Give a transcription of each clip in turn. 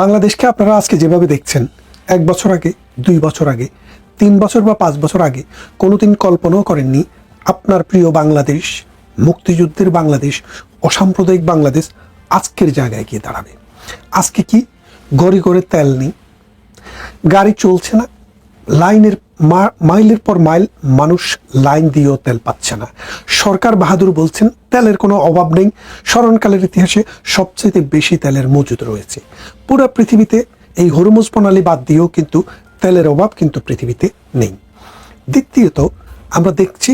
বাংলাদেশকে আপনারা আজকে যেভাবে দেখছেন, 1 বছর আগে, 2 বছর আগে, 3 বছর বা 5 বছর আগে কোনোদিন কল্পনাও করেননি আপনার প্রিয় বাংলাদেশ, মুক্তিযুদ্ধের বাংলাদেশ, অসাম্প্রদায়িক বাংলাদেশ আজকের জায়গায় গিয়ে দাঁড়াবে। আজকে কি গড়ে গড়ে তেল নেই, গাড়ি চলছে না, লাইনের মাইলের পর মাইল মানুষ লাইন দিয়েও তেল পাচ্ছে না। সরকার বাহাদুর বলছেন তেলের কোনো অভাব নেই, স্মরণকালের ইতিহাসে সবচেয়ে বেশি তেলের মজুদ রয়েছে। পুরো পৃথিবীতে এই হরমুজ প্রণালী বাদ দিয়েও কিন্তু তেলের অভাব কিন্তু পৃথিবীতে নেই। দ্বিতীয়ত আমরা দেখছি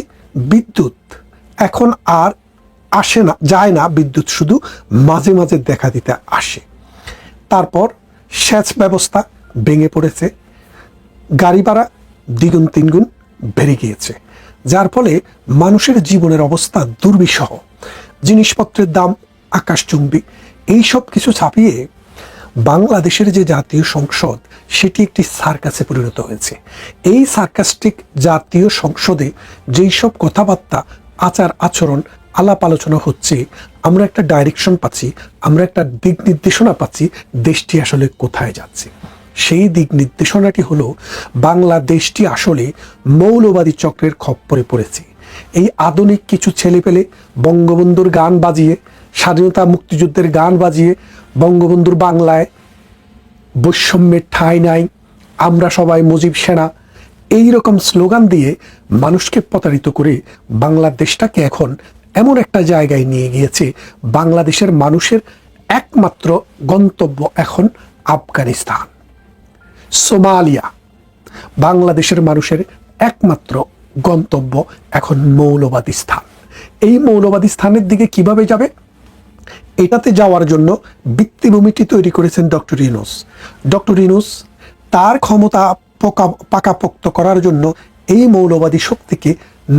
বিদ্যুৎ এখন আর আসে না, যায় না, বিদ্যুৎ শুধু মাঝে মাঝে দেখা দিতে আসে। তারপর সেচ ব্যবস্থা ভেঙে পড়েছে, গাড়ি ভাড়া দ্বিগুণ তিনগুণ বেড়ে গিয়েছে, যার ফলে মানুষের জীবনের অবস্থা দুর্বিষহ, জিনিসপত্রের দাম আকাশচুম্বী। এই সব কিছু ছাপিয়ে বাংলাদেশের যে জাতীয় সংসদ সেটি একটি সার্কাসে পরিণত হয়েছে। এই সার্কাস্টিক জাতীয় সংসদে যেই সব কথাবার্তা, আচার আচরণ, আলাপ আলোচনা হচ্ছে, আমরা একটা ডাইরেকশন পাচ্ছি, আমরা একটা দিক নির্দেশনা পাচ্ছি দেশটি আসলে কোথায় যাচ্ছে। সেই দিক নির্দেশনাটি হলো বাংলাদেশটি আসলে মৌলবাদী চক্রের খপ্পরে পড়েছে। এই আধুনিক কিছু ছেলেপেলে বঙ্গবন্ধুর গান বাজিয়ে, স্বাধীনতা মুক্তিযুদ্ধের গান বাজিয়ে, বঙ্গবন্ধুর বাংলায় বৈষম্যের ঠাঁই নাই, আমরা সবাই মুজিব সেনা, এই রকম স্লোগান দিয়ে মানুষকে প্রতারিত করে বাংলাদেশটাকে এখন এমন একটা জায়গায় নিয়ে গিয়েছে, বাংলাদেশের মানুষের একমাত্র গন্তব্য এখন আফগানিস্তান, সোমালিয়া। বাংলাদেশের মানুষের একমাত্র গন্তব্য এখন মৌলবাদী স্থান। এই মৌলবাদী স্থানের দিকে কিভাবে যাবে, এটাতে যাওয়ার জন্য ভিত্তিভূমিটি তৈরি করেছেন ডক্টর ইউনূস। ডক্টর ইউনূস তার ক্ষমতা পাকাপোক্ত করার জন্য এই মৌলবাদী শক্তিকে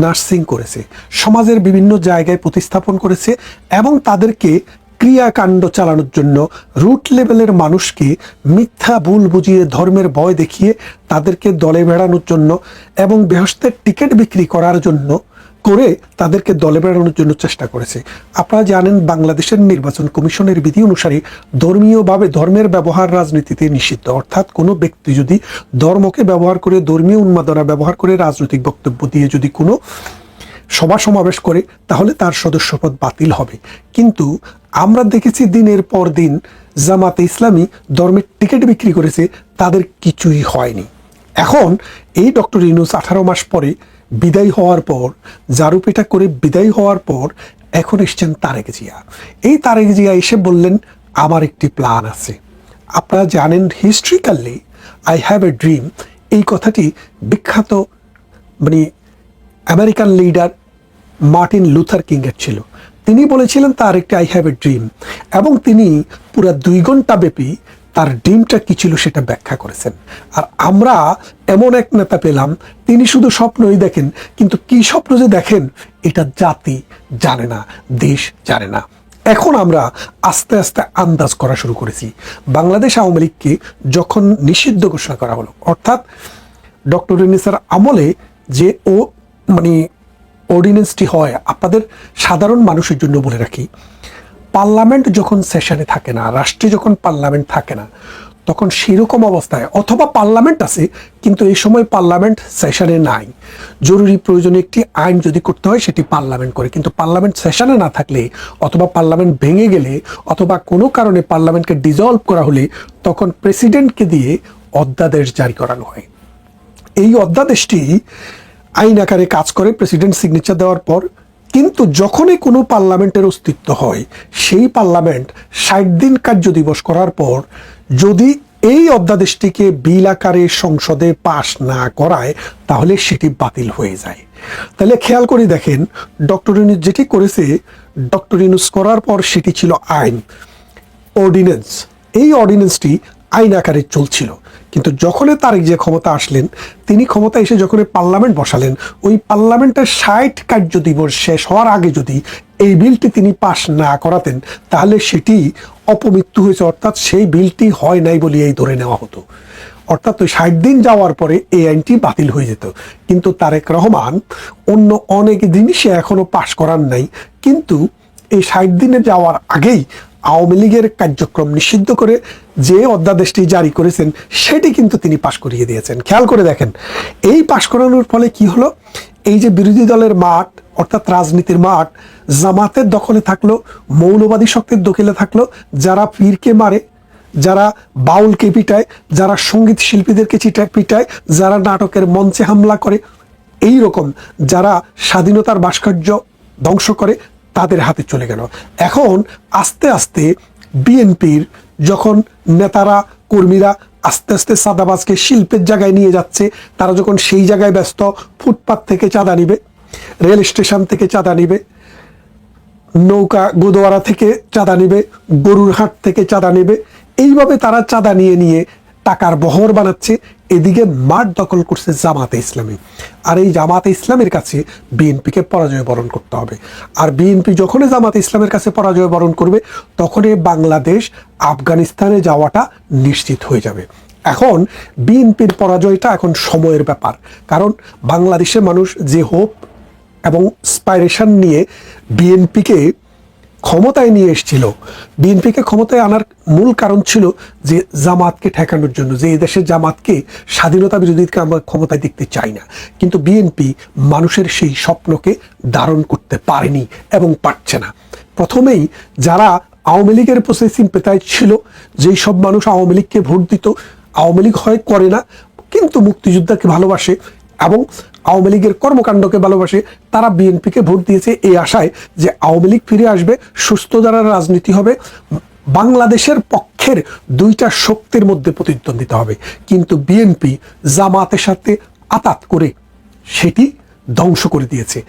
নার্সিং করেছে, সমাজের বিভিন্ন জায়গায় প্রতিস্থাপন করেছে এবং তাদেরকে ক্রিয়াকাণ্ড চালানোর জন্য রুট লেভেলের মানুষকে মিথ্যা ভুল বুঝিয়ে, ধর্মের ভয় দেখিয়ে তাদেরকে দলে বেড়ানোর জন্য এবং বেহেশতের টিকিট বিক্রি করার জন্য করে তাদেরকে দলে বেড়ানোর জন্য চেষ্টা করেছে। আপনারা জানেন বাংলাদেশের নির্বাচন কমিশনের বিধি অনুসারে ধর্মীয়ভাবে ধর্মের ব্যবহার রাজনীতিতে নিষিদ্ধ। অর্থাৎ কোনো ব্যক্তি যদি ধর্মকে ব্যবহার করে, ধর্মীয় উন্মাদনা ব্যবহার করে রাজনৈতিক বক্তব্য দিয়ে যদি কোনো সভা সমাবেশ করে তাহলে তার সদস্যপদ বাতিল হবে। কিন্তু আমরা দেখেছি দিনের পর দিন জামাতে ইসলামী ধর্মের টিকিট বিক্রি করেছে, তাদের কিছুই হয়নি। এখন এই ডক্টর ইউনূস 18 মাস পরে বিদায় হওয়ার পর, জারুপেটা করে বিদায় হওয়ার পর এখন এসছেন তারেক জিয়া। এই তারেক জিয়া এসে বললেন আমার একটি প্ল্যান আছে। আপনারা জানেন historically I have a dream, এই কথাটি বিখ্যাত আমেরিকান লিডার মার্টিন লুথার কিংয়ের ছিল। তিনি বলেছিলেন তার একটি আই হ্যাভ এ ড্রিম, এবং তিনি পুরা 2 ঘন্টা ব্যাপী তার ড্রিমটা কি ছিল সেটা ব্যাখ্যা করেছেন। আর আমরা এমন এক নেতা পেলাম, তিনি শুধু স্বপ্নই দেখেন, কিন্তু কি স্বপ্ন যে দেখেন এটা জাতি জানে না, দেশ জানে না। এখন আমরা আস্তে আস্তে আন্দাজ করা শুরু করেছি। বাংলাদেশ আওয়ামী লীগকে যখন নিষিদ্ধ ঘোষণা করা হলো, অর্থাৎ ডক্টর ইউনূসের আমলে যে অর্ডিন্যান্সটি হয়, আপনাদের সাধারণ মানুষের জন্য বলে রাখি, পার্লামেন্ট যখন সেশনে থাকে না, রাষ্ট্রে যখন পার্লামেন্ট থাকে না, তখন সেরকম অবস্থায় অথবা পার্লামেন্ট আছে কিন্তু এই সময় পার্লামেন্ট সেশনে নাই, জরুরি প্রয়োজনে একটি আইন যদি করতে হয় সেটি পার্লামেন্ট করে, কিন্তু পার্লামেন্ট সেশনে না থাকলে অথবা পার্লামেন্ট ভেঙে গেলে অথবা কোনো কারণে পার্লামেন্টকে ডিসলভ করা হলে তখন প্রেসিডেন্টকে দিয়ে অধ্যাদেশ জারি করানো হয়। এই অধ্যাদেশটি আইন আকারে কাজ করে প্রেসিডেন্ট সিগনেচার দেওয়ার পর। কিন্তু যখনই কোনো পার্লামেন্টের অস্তিত্ব হয়, সেই পার্লামেন্ট 60 দিন কার্য দিবস করার পর যদি এই অধ্যাদেশটিকে বিল আকারে সংসদে পাশ না করায় তাহলে সেটি বাতিল হয়ে যায়। তাহলে খেয়াল করে দেখেন ডক্টর ইউনূস যেটি করেছে, ডক্টর ইউনূস করার পর সেটি ছিল আইন, অর্ডিন্যান্স। এই অর্ডিন্যান্সটি আইন আকারে চলছিল, কিন্তু যখনই তারেক যে ক্ষমতা আসলেন, তিনি ক্ষমতা এসে যখন পার্লামেন্ট বসালেন, ওই পার্লামেন্টের 60 কার্য দিবস শেষ হওয়ার আগে যদি এই বিলটি তিনি পাশ না করাতেন তাহলে সেটি অপমৃত্যু হয়েছে, অর্থাৎ সেই বিলটি হয় নাই বলে এই ধরে নেওয়া হতো। অর্থাৎ ওই 60 দিন যাওয়ার পরে এই আইনটি বাতিল হয়ে যেত। কিন্তু তারেক রহমান অন্য অনেক জিনিসে এখনো পাশ করার নাই, কিন্তু এই 60 দিনে যাওয়ার আগেই আওয়ামী লীগের কার্যক্রম নিষিদ্ধ করে যে অধ্যাদেশটি জারি করেছেন সেটি কিন্তু তিনি পাশ করিয়ে দিয়েছেন। খেয়াল করে দেখেন, এই পাশ করানোর ফলে কি হলো, এই যে বিরোধী দলের মাঠ অর্থাৎ রাজনীতির মাঠ জামাতের দখলে থাকলো, মৌলবাদী শক্তির দখলে থাকলো, যারা পীরকে মারে, যারা বাউলকে পিটায়, যারা সঙ্গীত শিল্পীদেরকে পিটায়, যারা নাটকের মঞ্চে হামলা করে, এই রকম যারা স্বাধীনতার ভাস্কর্য ধ্বংস করে, তাদের হাতে চলে গেল। এখন আস্তে আস্তে বিএনপির যখন নেতারা কর্মীরা আস্তে আস্তে চাঁদাবাজকে শিল্পের জায়গায় নিয়ে যাচ্ছে, তারা যখন সেই জায়গায় ব্যস্ত, ফুটপাত থেকে চাঁদা নিবে, রেল স্টেশন থেকে চাঁদা নিবে, নৌকা গোদোয়ারা থেকে চাঁদা নিবে, গরুর হাট থেকে চাঁদা নেবে, এইভাবে তারা চাঁদা নিয়ে নিয়ে টাকার বহর বানাচ্ছে। এদিকে মাঠ দখল করছে জামাতে ইসলামী। আর এই জামাতে ইসলামের কাছে বিএনপিকে পরাজয় বরণ করতে হবে। আর বিএনপি যখনই জামাতে ইসলামের কাছে পরাজয় বরণ করবে, তখনই বাংলাদেশ আফগানিস্তানে যাওয়াটা নিশ্চিত হয়ে যাবে। এখন বিএনপির পরাজয়টা এখন সময়ের ব্যাপার, কারণ বাংলাদেশের মানুষ যে হোপ এবং স্পাইরেশন নিয়ে বিএনপিকে ক্ষমতায় নিয়ে এসেছিল, বিএনপিকে ক্ষমতায় আনার মূল কারণ ছিল যে জামাতকে ঠেকানোর জন্য, যে এই দেশের জামাতকে স্বাধীনতা বিরোধীকে আমরা ক্ষমতায় দেখতে চাই না। কিন্তু বিএনপি মানুষের সেই স্বপ্নকে ধারণ করতে পারেনি এবং পারছে না। প্রথমেই যারা আওয়ামী লীগের প্রতি সিম্পেথাইজ ছিল, যেই সব মানুষ আওয়ামী লীগকে ভোট দিত, আওয়ামী লীগ হয় করে না কিন্তু মুক্তিযোদ্ধাকে ভালোবাসে এবং আওয়ামী লীগের কর্মকাণ্ডকে ভালোবাসে, তারা বিএনপিকে ভোট দিয়েছে এই আশায় যে আওয়ামী লীগ ফিরে আসবে, সুস্থ ধারার রাজনীতি হবে, বাংলাদেশের পক্ষের দুইটা শক্তির মধ্যে প্রতিদ্বন্দ্বিতা হবে। কিন্তু বিএনপি জামাতের সাথে আতাত করে সেটি ধ্বংস করে দিয়েছে।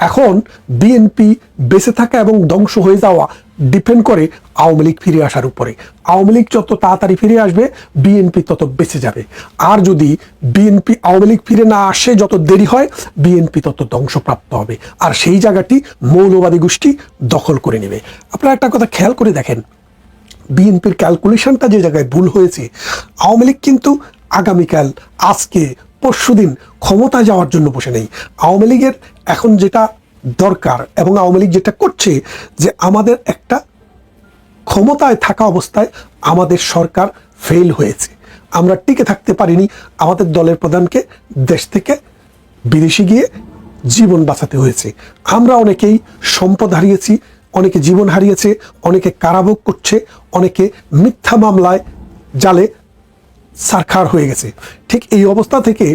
এখন বিএনপি বেঁচে থাকা এবং ধ্বংস হয়ে যাওয়া ডিপেন্ড করে আওয়ামী লীগ ফিরে আসার উপরে। আওয়ামী লীগ যত তাড়াতাড়ি ফিরে আসবে, বিএনপি তত বেঁচে যাবে। আর যদি আওয়ামী লীগ ফিরে না আসে, যত দেরি হয়, বিএনপি তত ধ্বংসপ্রাপ্ত হবে। আর সেই জায়গাটি মৌলবাদী গোষ্ঠী দখল করে নেবে। আপনারা একটা কথা খেয়াল করে দেখেন, বিএনপির ক্যালকুলেশনটা যে জায়গায় ভুল হয়েছে, আওয়ামী লীগ কিন্তু আগামীকাল, আজকে, পরশুদিন ক্ষমতায় যাওয়ার জন্য বসে নেই। আওয়ামী লীগের এখন যেটা দরকার এবং আওয়ামী লীগ যেটা করছে, যে আমাদের একটা ক্ষমতায় থাকা অবস্থায় আমাদের সরকার ফেল হয়েছে, আমরা টিকে থাকতে পারিনি, আমাদের দলের প্রধানকে দেশ থেকে বিদেশে গিয়ে জীবন বাঁচাতে হয়েছে। আমরা অনেকেই সম্পদ হারিয়েছি, অনেকে জীবন হারিয়েছে, অনেকে কারাভোগ করছে, অনেকে মিথ্যা মামলায় জালে সারখার হয়ে গেছে। ঠিক এই অবস্থা থেকে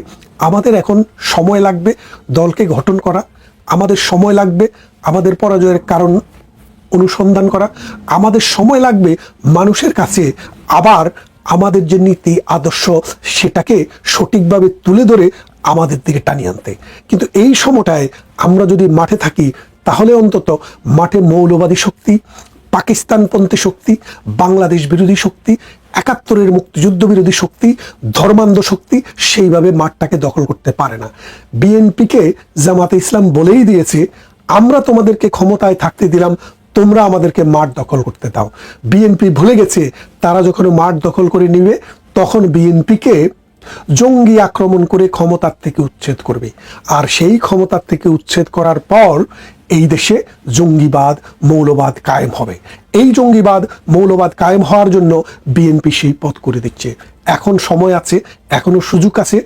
আমাদের এখন সময় লাগবে দলকে গঠন করা, আমাদের সময় লাগবে আমাদের পরাজয়ের কারণ অনুসন্ধান করা, আমাদের সময় লাগবে মানুষের কাছে আবার আমাদের যে নীতি আদর্শ সেটাকে সঠিকভাবে তুলে ধরে আমাদের দিকে টানিয়ে আনতে। কিন্তু এই সময়টায় আমরা যদি মাঠে থাকি, তাহলে অন্তত মাঠে মৌলবাদী শক্তি, পাকিস্তানপন্থী শক্তি, বাংলাদেশ বিরোধী শক্তি, ৭১-এর মুক্তিযুদ্ধ বিরোধী শক্তি, ধর্মান্ধ শক্তি সেইভাবে মাঠটাকে দখল করতে পারে না। বিএনপিকে জামাতে ইসলাম বলেই দিয়েছে, আমরা তোমাদেরকে ক্ষমতায় থাকতে দিলাম, তোমরা আমাদেরকে মাঠ দখল করতে দাও। বিএনপি ভুলে গেছে, তারা যখন মাঠ দখল করে নিবে, তখন বিএনপিকে জঙ্গি আক্রমণ করে ক্ষমতার থেকে উচ্ছেদ করবে। আর সেই ক্ষমতার থেকে উচ্ছেদ করার পর এই দেশে জঙ্গিবাদ, মৌলবাদ কায়েম হবে। এই জঙ্গিবাদ, মৌলবাদ কায়েম হওয়ার জন্য বিএনপি সেই পথ করে দিচ্ছে। এখন সময় আছে, এখনো সুযোগ আছে।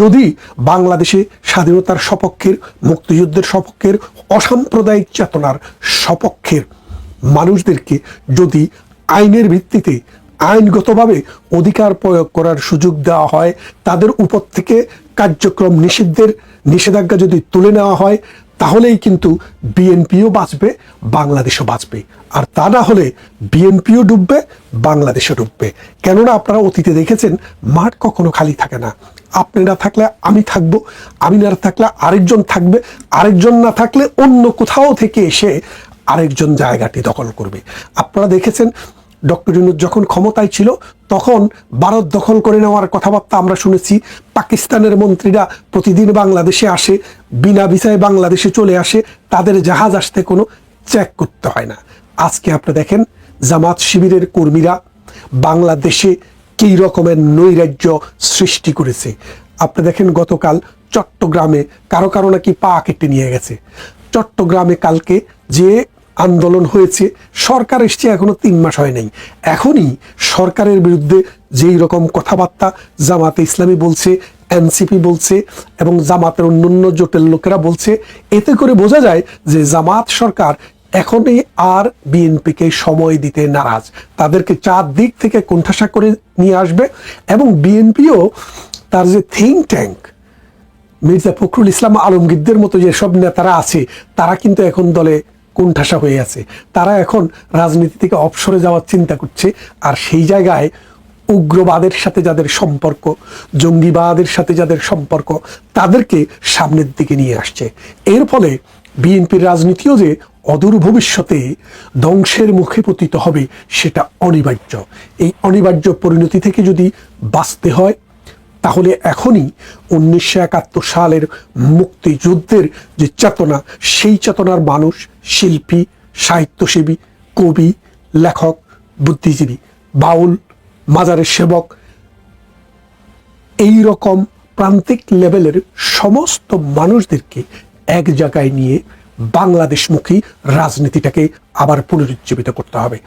যদি বাংলাদেশে স্বাধীনতার সপক্ষের, মুক্তিযুদ্ধের সপক্ষের, অসাম্প্রদায়িক চেতনার সপক্ষের মানুষদেরকে যদি আইনের ভিত্তিতে, আইনগতভাবে অধিকার প্রয়োগ করার সুযোগ দেওয়া হয়, তাদের উপর থেকে কার্যক্রম নিষিদ্ধের নিষেধাজ্ঞা যদি তুলে নেওয়া হয়, তাহলেই কিন্তু বিএনপিও বাঁচবে, বাংলাদেশও বাঁচবে। আর তা না হলে বিএনপিও ডুববে, বাংলাদেশও ডুববে। কেননা আপনারা অতীতে দেখেছেন, মাঠ কখনো খালি থাকে না। আপনি না থাকলে আমি থাকবো, আমি না থাকলে আরেকজন থাকবে, আরেকজন না থাকলে অন্য কোথাও থেকে এসে আরেকজন জায়গাটি দখল করবে। আপনারা দেখেছেন ডক্টর ইউনূস যখন ক্ষমতায় ছিল, তখন ভারত দখল করে নেওয়ার কথাবার্তা আমরা শুনেছি। পাকিস্তানের মন্ত্রীরা প্রতিদিন বাংলাদেশে আসে, বিনা ভিসায় বাংলাদেশে চলে আসে, তাদের জাহাজ আসতে কোনো চেক করতে হয় না। আজকে আপনি দেখেন জামাত শিবিরের কর্মীরা বাংলাদেশে কী রকমের নৈরাজ্য সৃষ্টি করেছে। আপনি দেখেন গতকাল চট্টগ্রামে কারো নাকি পা কেটে নিয়ে গেছে। চট্টগ্রামে কালকে যে আন্দোলন হয়েছে, সরকার এসছে এখনো 3 মাস হয় নাই, এখনই সরকারের বিরুদ্ধে যেই রকম কথাবার্তা জামাতে ইসলামী বলছে, এনসিপি বলছে এবং জামাতের অন্যান্য জোটের লোকেরা বলছে, এতে করে বোঝা যায় যে জামাত সরকার এখনই আর বিএনপিকে সময় দিতে নারাজ, তাদেরকে চারদিক থেকে কোণঠাসা করে নিয়ে আসবে। এবং বিএনপিও তার যে থিঙ্ক ট্যাঙ্ক মির্জা ফখরুল ইসলাম আলমগীরদের মতো যেসব নেতারা আছে, তারা কিন্তু এখন দলে কোণঠাসা হয়ে আছে, তারা এখন রাজনীতি থেকে অবসরে যাওয়ার চিন্তা করছে। আর সেই জায়গায় উগ্রবাদের সাথে যাদের সম্পর্ক, জঙ্গিবাদের সাথে যাদের সম্পর্ক, তাদেরকে সামনের দিকে নিয়ে আসছে। এর ফলে বিএনপির রাজনীতিও যে অদূর ভবিষ্যতে ধ্বংসের মুখে পতিত হবে সেটা অনিবার্য। এই অনিবার্য পরিণতি থেকে যদি বাঁচতে হয়, তাহলে এখনই 1971 সালের মুক্তিযুদ্ধের যে চেতনা, সেই চেতনার মানুষ, শিল্পী, সাহিত্যসেবী, কবি, লেখক, বুদ্ধিজীবী, বাউল, মাজারের সেবক, এই রকম প্রান্তিক লেভেলের সমস্ত মানুষদেরকে এক জায়গায় নিয়ে বাংলাদেশমুখী রাজনীতিটাকে আবার পুনরুজ্জীবিত করতে হবে।